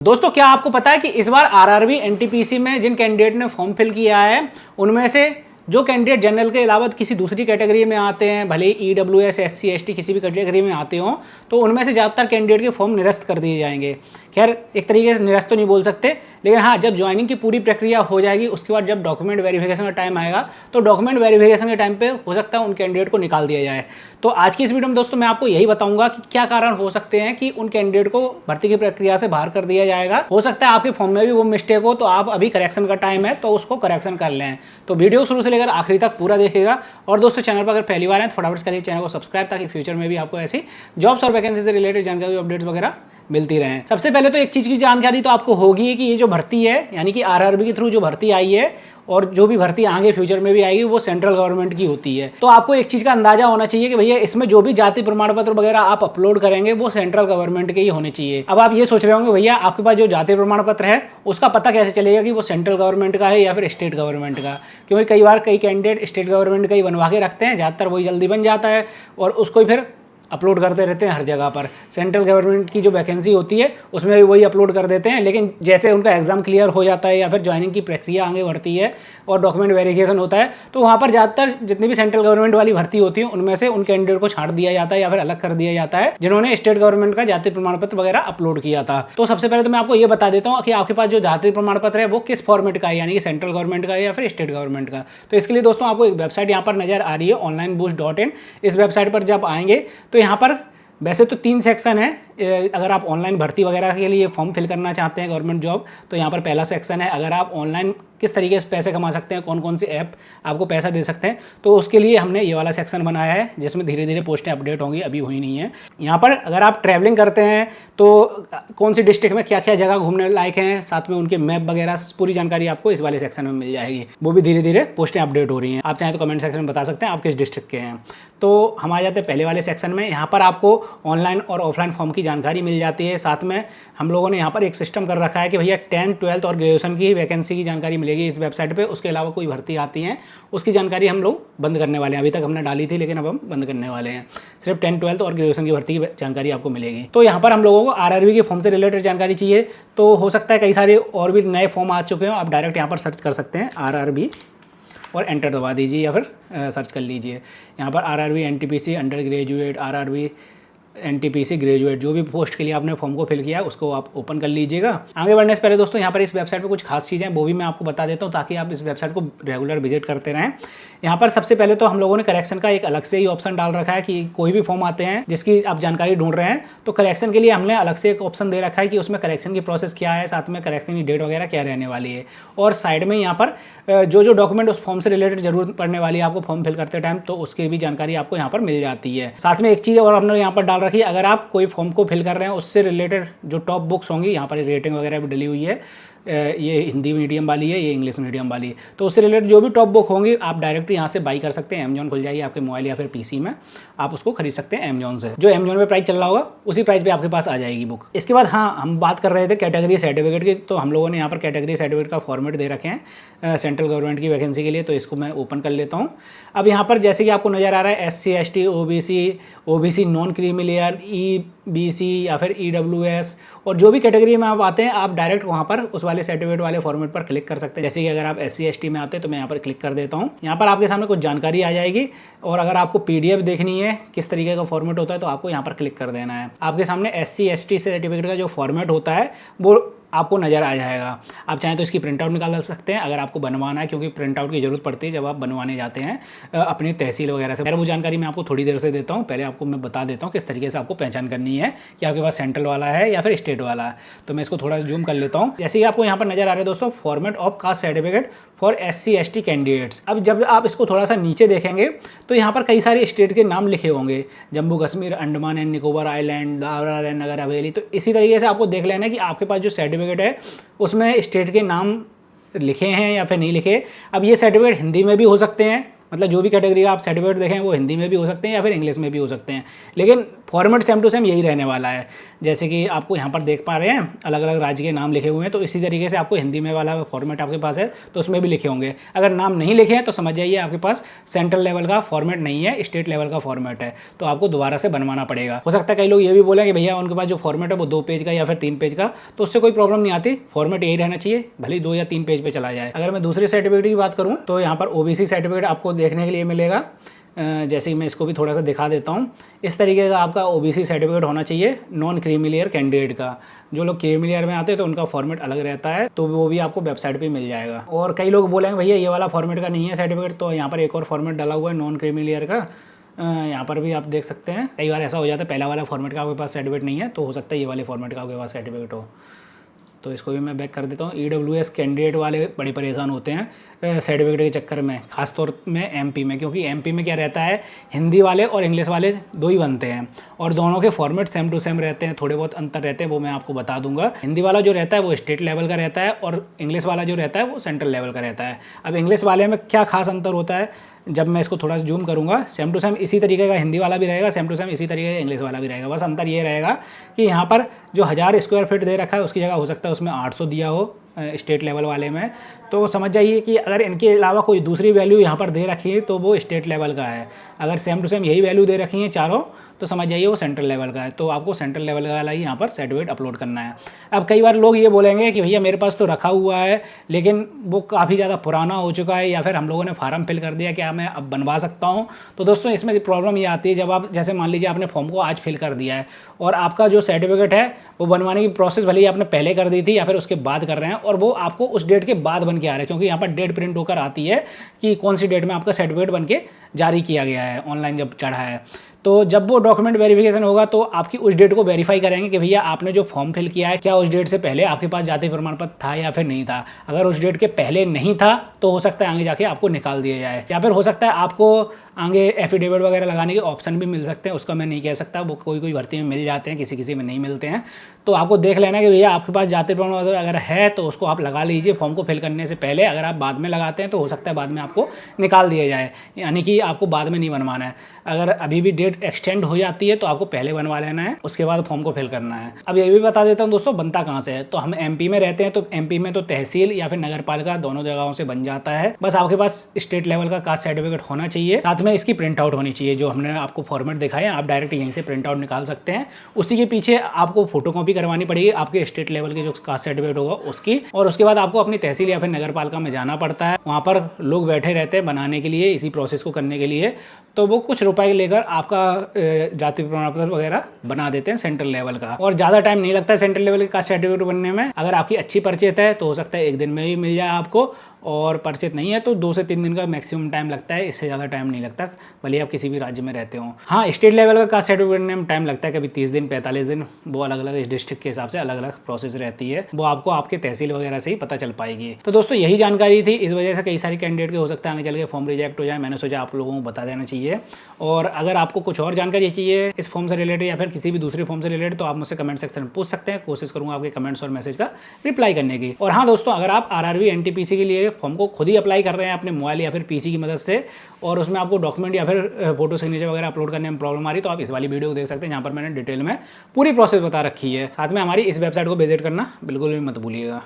दोस्तों क्या आपको पता है कि इस बार आरआरबी एनटीपीसी में जिन कैंडिडेट ने फॉर्म फिल किया है उनमें से जो कैंडिडेट जनरल के अलावा किसी दूसरी कैटेगरी में आते हैं, भले ही ईडब्ल्यूएस SC ST किसी भी कैटेगरी में आते हों, तो उनमें से ज़्यादातर कैंडिडेट के फॉर्म निरस्त कर दिए जाएंगे। खैर एक तरीके से निरस्त तो नहीं बोल सकते, लेकिन हाँ जब ज्वाइनिंग की पूरी प्रक्रिया हो जाएगी उसके बाद जब डॉक्यूमेंट वेरिफिकेशन का टाइम आएगा तो डॉक्यूमेंट वेरिफिकेशन के टाइम पे हो सकता है उन कैंडिडेट को निकाल दिया जाए। तो आज की इस वीडियो में दोस्तों मैं आपको यही बताऊंगा कि क्या कारण हो सकते हैं कि उन कैंडिडेट को भर्ती की प्रक्रिया से बाहर कर दिया जाएगा। हो सकता है आपके फॉर्म में भी वो मिस्टेक हो, तो आप अभी करेक्शन का टाइम है तो उसको करेक्शन कर लें। तो वीडियो शुरू से लेकर आखिरी तक पूरा देखिएगा। और दोस्तों चैनल पर अगर पहली बार है तो फटाफट करिए चैनल को सब्सक्राइब, ताकि फ्यूचर में भी आपको ऐसी जॉब्स और वैकेंसी से रिलेटेड जानकारी अपडेट्स वगैरह मिलती रहे। सबसे पहले तो एक चीज़ की जानकारी तो आपको होगी कि ये जो भर्ती है यानी कि आरआरबी के थ्रू जो भर्ती आई है और जो भी भर्ती आगे फ्यूचर में भी आएगी वो सेंट्रल गवर्नमेंट की होती है। तो आपको एक चीज़ का अंदाजा होना चाहिए कि भैया इसमें जो भी जाति प्रमाण पत्र वगैरह आप अपलोड करेंगे वो सेंट्रल गवर्नमेंट के ही होने चाहिए। अब आप ये सोच रहे होंगे भैया आपके पास जो जाति प्रमाण पत्र है उसका पता कैसे चलेगा कि वो सेंट्रल गवर्नमेंट का है या फिर स्टेट गवर्नमेंट का, क्योंकि कई बार कई कैंडिडेट स्टेट गवर्नमेंट का ही बनवा के रखते हैं, ज़्यादातर वही जल्दी बन जाता है और उसको ही फिर अपलोड करते रहते हैं हर जगह पर। सेंट्रल गवर्नमेंट की जो वैकेंसी होती है उसमें भी वही अपलोड कर देते हैं, लेकिन जैसे उनका एग्जाम क्लियर हो जाता है या फिर ज्वाइनिंग की प्रक्रिया आगे बढ़ती है और डॉक्यूमेंट वेरिफिकेशन होता है तो वहाँ पर ज़्यादातर जितनी भी सेंट्रल गवर्नमेंट वाली भर्ती होती है उनमें से उन कैंडिडेट को छांट दिया जाता है या फिर अलग कर दिया जाता है जिन्होंने स्टेट गवर्नमेंट का जाति प्रमाण पत्र वगैरह अपलोड किया था। तो सबसे पहले तो मैं आपको ये बता देता हूँ कि आपके पास जो जाति प्रमाण पत्र है वो किस फॉर्मेट का है, यानी कि सेंट्रल गवर्नमेंट का है या फिर स्टेट गवर्नमेंट का। तो इसके लिए दोस्तों आपको एक वेबसाइट यहाँ पर नजर आ रही है onlineboost.in। इस वेबसाइट पर जब आएंगे तो यहाँ पर वैसे तो 3 सेक्शन है। अगर आप ऑनलाइन भर्ती वगैरह के लिए फॉर्म फिल करना चाहते हैं गवर्नमेंट जॉब तो यहाँ पर पहला सेक्शन है। अगर आप ऑनलाइन किस तरीके से पैसे कमा सकते हैं, कौन कौन सी ऐप आपको पैसा दे सकते हैं, तो उसके लिए हमने ये वाला सेक्शन बनाया है जिसमें धीरे धीरे पोस्टें अपडेट होंगी, अभी हुई नहीं है। यहाँ पर अगर आप ट्रैवलिंग करते हैं तो कौन सी डिस्ट्रिक्ट में क्या क्या जगह घूमने लायक हैं, साथ में उनके मैप वगैरह पूरी जानकारी आपको इस वाले सेक्शन में मिल जाएगी। वो भी धीरे धीरे पोस्टें अपडेट हो रही हैं। आप चाहें तो कमेंट सेक्शन में बता सकते हैं आप किस डिस्ट्रिक्ट के हैं। तो हम आ जाते हैं पहले वाले सेक्शन में। यहाँ पर आपको ऑनलाइन और ऑफलाइन फॉर्म की जानकारी मिल जाती है। साथ में हम लोगों ने यहाँ पर एक सिस्टम कर रखा है कि भैया 10th 12th और ग्रेजुएशन की वैकेंसी की जानकारी मिलेगी इस वेबसाइट पे। उसके अलावा कोई भर्ती आती है उसकी जानकारी हम लोग बंद करने वाले हैं। अभी तक हमने डाली थी लेकिन अब हम बंद करने वाले हैं। सिर्फ 10th 12th और ग्रेजुएशन की भर्ती की जानकारी आपको मिलेगी। तो यहाँ पर हम लोगों को आरआरबी के फॉर्म से रिलेटेड जानकारी चाहिए, तो हो सकता है कई सारे और भी नए फॉर्म आ चुके हो। आप डायरेक्ट यहाँ पर सर्च कर सकते हैं आरआरबी और एंटर दबा दीजिए या फिर सर्च कर लीजिए। यहाँ पर RRB NTPC under graduate, RRB NTPC graduate, जो भी पोस्ट के लिए आपने फॉर्म को फिल किया उसको आप ओपन कर लीजिएगा। आगे बढ़ने से पहले दोस्तों यहाँ पर इस वेबसाइट पे कुछ खास चीज़ें वो भी मैं आपको बता देता हूँ ताकि आप इस वेबसाइट को रेगुलर विजिट करते रहें। यहाँ पर सबसे पहले तो हम लोगों ने करेक्शन का एक अलग से ही ऑप्शन डाल रखा है कि कोई भी फॉर्म आते हैं जिसकी आप जानकारी ढूंढ रहे हैं तो करेक्शन के लिए हमने अलग से एक ऑप्शन दे रखा है कि उसमें करेक्शन की प्रोसेस क्या है, साथ में करेक्शन की डेट वगैरह क्या रहने वाली है। और साइड में यहाँ पर जो डॉक्यूमेंट उस फॉर्म से रिलेटेड जरूरत पड़ने वाली है आपको फॉर्म फिल करते टाइम, तो उसकी भी जानकारी आपको यहाँ पर मिल जाती है। साथ में एक चीज़ और हमने यहाँ पर डाल रखी है, अगर आप कोई फॉर्म को फिल कर रहे हैं उससे रिलेटेड जो टॉप बुक्स होंगी, यहाँ पर रेटिंग वगैरह भी डली हुई है। ये हिंदी मीडियम वाली है, ये इंग्लिश मीडियम वाली है, तो उससे रिलेटेड जो भी टॉप बुक होंगी आप डायरेक्ट यहाँ से बाई कर सकते हैं। अमेजॉन खुल जाइए आपके मोबाइल या फिर पीसी में, आप उसको खरीद सकते हैं अमेजॉन से। जो अमेजॉन पे प्राइस चल रहा होगा उसी प्राइस पे आपके पास आ जाएगी बुक। इसके बाद हाँ हम बात कर रहे थे कैटेगरी सर्टिफिकेट की, तो हम लोगों ने यहाँ पर कैटेगरी सर्टिफिकेट का फॉर्मेट दे रखे हैं सेंट्रल गवर्नमेंट की वैकेंसी के लिए, तो इसको मैं ओपन कर लेता हूँ। अब यहाँ पर जैसे कि आपको नज़र आ रहा है SC ST OBC non creamy layer, EBC या फिर EWS, और जो भी कैटेगरी में आप आते हैं आप डायरेक्ट वहाँ पर उस वाले सर्टिफिकेट वाले फॉर्मेट पर क्लिक कर सकते हैं। जैसे कि अगर आप SC ST में आते हैं तो मैं यहाँ पर क्लिक कर देता हूँ। यहाँ पर आपके सामने कुछ जानकारी आ जाएगी और अगर आपको PDF देखनी है किस तरीके का फॉर्मेट होता है तो आपको यहाँ पर क्लिक कर देना है। आपके सामने SC ST सर्टिफिकेट का जो फॉर्मेट होता है वो आपको नज़र आ जाएगा। आप चाहें तो इसकी प्रिंट आउट निकाल सकते हैं अगर आपको बनवाना है, क्योंकि प्रिंट आउट की जरूरत पड़ती है जब आप बनवाने जाते हैं अपनी तहसील वगैरह से। वो जानकारी मैं आपको थोड़ी देर से देता हूँ। पहले आपको मैं बता देता हूँ किस तरीके से आपको पहचान करनी है कि आपके पास सेंट्रल वाला है या फिर स्टेट वाला है। तो मैं इसको थोड़ा जूम कर लेता हूँ। जैसे कि आपको यहाँ पर नजर आ रहा है दोस्तों, format of caste certificate for SC ST candidates. अब जब आप इसको थोड़ा सा नीचे देखेंगे तो यहाँ पर कई सारे स्टेट के नाम लिखे होंगे, Jammu Kashmir, Andaman and Nicobar island, Dadra and Nagar Haveli. तो इसी तरीके से आपको देख लेना है कि आपके पास जो सर्टिफिकेट है उसमें स्टेट के नाम लिखे हैं या फिर नहीं लिखे। अब ये सर्टिफिकेट हिंदी में भी हो सकते हैं मतलब जो भी कैटेगरी का आप सर्टिफिकेट देखें वो हिंदी में भी हो सकते हैं या फिर इंग्लिश में भी हो सकते हैं, लेकिन फॉर्मेट सेम टू सेम यही रहने वाला है। जैसे कि आपको यहाँ पर देख पा रहे हैं अलग अलग राज्य के नाम लिखे हुए हैं, तो इसी तरीके से आपको हिंदी में वाला फॉर्मेट आपके पास है तो उसमें भी लिखे होंगे। अगर नाम नहीं लिखे हैं तो समझ जाइए आपके पास सेंट्रल लेवल का फॉर्मेट नहीं है, स्टेट लेवल का फॉर्मेट है, तो आपको दोबारा से बनवाना पड़ेगा। हो सकता है कई लोग ये भी बोले कि भैया उनके पास जो फॉर्मेट है वो 2 पेज का या फिर 3 पेज का, तो उससे कोई प्रॉब्लम नहीं आती, फॉर्मेट यही रहना चाहिए, भले ही 2 या 3 पेज पे चला जाए। अगर मैं दूसरे सर्टिफिकेट की बात करूँ तो यहाँ पर ओबीसी सर्टिफिकेट आपको देखने के लिए मिलेगा। जैसे कि मैं इसको भी थोड़ा सा दिखा देता हूँ, इस तरीके का आपका ओबीसी सर्टिफिकेट होना चाहिए नॉन क्रीमी लेयर कैंडिडेट का। जो लोग क्रीमी लेयर में आते हैं तो उनका फॉर्मेट अलग रहता है, तो वो भी आपको वेबसाइट पे मिल जाएगा। और कई लोग बोलेंगे भैया ये वाला फॉर्मेट का नहीं है सर्टिफिकेट, तो यहाँ पर एक और फॉर्मेट डाला हुआ है नॉन क्रीमी लेयर का, यहाँ पर भी आप देख सकते हैं। कई बार ऐसा हो जाता है पहला वाला फॉर्मेट का आपके पास सर्टिफिकेट नहीं है, तो हो सकता है ये वाले फॉर्मेट का आपके पास सर्टिफिकेट हो। तो इसको भी मैं बैक कर देता हूँ। EWS कैंडिडेट वाले बड़े परेशान होते हैं सर्टिफिकेट के चक्कर में, खासतौर में MP में, क्योंकि MP में क्या रहता है हिंदी वाले और इंग्लिश वाले 2 ही बनते हैं और दोनों के फॉर्मेट सेम टू सेम रहते हैं, थोड़े बहुत अंतर रहते हैं वो मैं आपको बता दूंगा। हिंदी वाला जो रहता है वो स्टेट लेवल का रहता है और इंग्लिश वाला जो रहता है वो सेंट्रल लेवल का रहता है। अब इंग्लिश वाले में क्या खास अंतर होता है, जब मैं इसको थोड़ा जूम करूँगा, सेम टू सेम इसी तरीके का हिंदी वाला भी रहेगा, सेम टू सेम इसी तरीके का इंग्लिश वाला भी रहेगा। बस अंतर ये रहेगा कि यहाँ पर जो 1000 स्क्वायर फीट दे रखा है उसकी जगह हो सकता है उसमें 800 दिया हो स्टेट लेवल वाले में। तो समझ जाइए कि अगर इनके अलावा कोई दूसरी वैल्यू यहाँ पर दे रखी है तो वो स्टेट लेवल का है, अगर सेम टू सेम यही वैल्यू दे रखी है चारों तो समझ जाइए वो सेंट्रल लेवल का है। तो आपको सेंट्रल लेवल वाला ही यहाँ पर सर्टिफिकेट अपलोड करना है। अब कई बार लोग ये बोलेंगे कि भैया मेरे पास तो रखा हुआ है लेकिन वो काफ़ी ज़्यादा पुराना हो चुका है या फिर हम लोगों ने फार्म फिल कर दिया, क्या मैं अब बनवा सकता हूँ? तो दोस्तों इसमें प्रॉब्लम ये आती है जब आप जैसे मान लीजिए आपने फॉर्म को आज फिल कर दिया है और आपका जो सर्टिफिकेट है वो बनवाने की प्रोसेस भले ही आपने पहले कर दी थी या फिर उसके बाद कर रहे हैं और वो आपको उस डेट के बाद बन के आ रहा है, क्योंकि यहाँ पर डेट प्रिंट होकर आती है कि कौन सी डेट में आपका सर्टिफिकेट बन के जारी किया गया है, ऑनलाइन जब चढ़ा है। तो जब वो डॉक्यूमेंट वेरिफिकेशन होगा तो आपकी उस डेट को वेरीफाई करेंगे कि भैया आपने जो फॉर्म फिल किया है क्या उस डेट से पहले आपके पास जाति प्रमाण पत्र था या फिर नहीं था। अगर उस डेट के पहले नहीं था तो हो सकता है आगे जाके आपको निकाल दिया जाए, या फिर हो सकता है आपको आगे एफिडेविट वगैरह लगाने के ऑप्शन भी मिल सकते हैं, उसका मैं नहीं कह सकता, वो कोई कोई भर्ती में मिल जाते हैं, किसी किसी में नहीं मिलते हैं। तो आपको देख लेना कि भैया आपके पास जाति प्रमाण पत्र अगर है तो उसको आप लगा लीजिए फॉर्म को फिल करने से पहले। अगर आप बाद में लगाते हैं तो हो सकता है बाद में आपको निकाल दिया जाए, यानी कि आपको बाद में नहीं बनवाना है। अगर अभी भी डेट एक्सटेंड हो जाती है तो आपको पहले बनवा लेना है, उसके बाद फॉर्म को फिल करना है। अब ये भी बता देता हूँ दोस्तों बनता कहाँ से है। तो हम MP में रहते हैं तो MP में तो तहसील या फिर नगर पालिका दोनों जगहों से बन जाता है। बस आपके पास स्टेट लेवल का कास्ट सर्टिफिकेट होना चाहिए, साथ में इसकी प्रिंट आउट होनी चाहिए। जो हमने आपको फॉर्मेट दिखाया आप डायरेक्ट यहीं से प्रिंट आउट निकाल सकते हैं। उसी के पीछे आपको फोटोकॉपी करवानी पड़ेगी आपके स्टेट लेवल के जो कास्ट सर्टिफिकेट होगा उसकी, और उसके बाद आपको अपनी तहसील या फिर नगर पालिका में जाना पड़ता है। वहाँ पर लोग बैठे रहते हैं बनाने के लिए, इसी प्रोसेस को करने के लिए, तो वो कुछ रुपए लेकर आपका जाति प्रमाण पत्र वगैरह बना देते हैं सेंट्रल लेवल का। और ज़्यादा टाइम नहीं लगता है सेंट्रल लेवल का सर्टिफिकेट बनने में। अगर आपकी अच्छी परिचित है तो हो सकता है 1 दिन में ही मिल जाए आपको, और परिचित नहीं है तो 2 से 3 दिन का मैक्सिमम टाइम लगता है, इससे ज़्यादा टाइम नहीं लगता, भले आप किसी भी राज्य में रहते हो। हाँ, स्टेट लेवल का कास्ट सर्टिफिकेट बनने में टाइम लगता है, कभी 30 दिन 45 दिन, वो अलग अलग डिस्ट्रिक्ट के हिसाब से अलग अलग प्रोसेस रहती है, वो आपको आपके तहसील वगैरह से ही पता चल पाएगी। तो दोस्तों यही जानकारी थी, इस वजह से कई सारे कैंडिडेट के हो सकता है आगे चल के फॉर्म रिजेक्ट हो जाए, मैंने सोचा आप लोगों को बता देना चाहिए। और अगर आपको कुछ और जानकारी चाहिए इस फॉर्म से रिलेटेड या फिर किसी भी दूसरे फॉर्म से रिलेटेड तो आप मुझसे कमेंट सेक्शन में पूछ सकते हैं, कोशिश करूंगा आपके कमेंट्स और मैसेज का रिप्लाई करने की। और हाँ दोस्तों, अगर आप RRB NTPC के लिए फॉर्म को खुद ही अप्लाई कर रहे हैं अपने मोबाइल या फिर PC की मदद से, और उसमें आपको डॉक्यूमेंट या फिर फोटो सिग्नेचर वगैरह अपलोड करने में प्रॉब्लम आ रही है, तो आप इस वाली वीडियो को देख सकते हैं, जहाँ पर मैंने डिटेल में पूरी प्रोसेस बता रखी है। साथ में हमारी इस वेबसाइट को विजिट करना बिल्कुल भी मत भूलिएगा।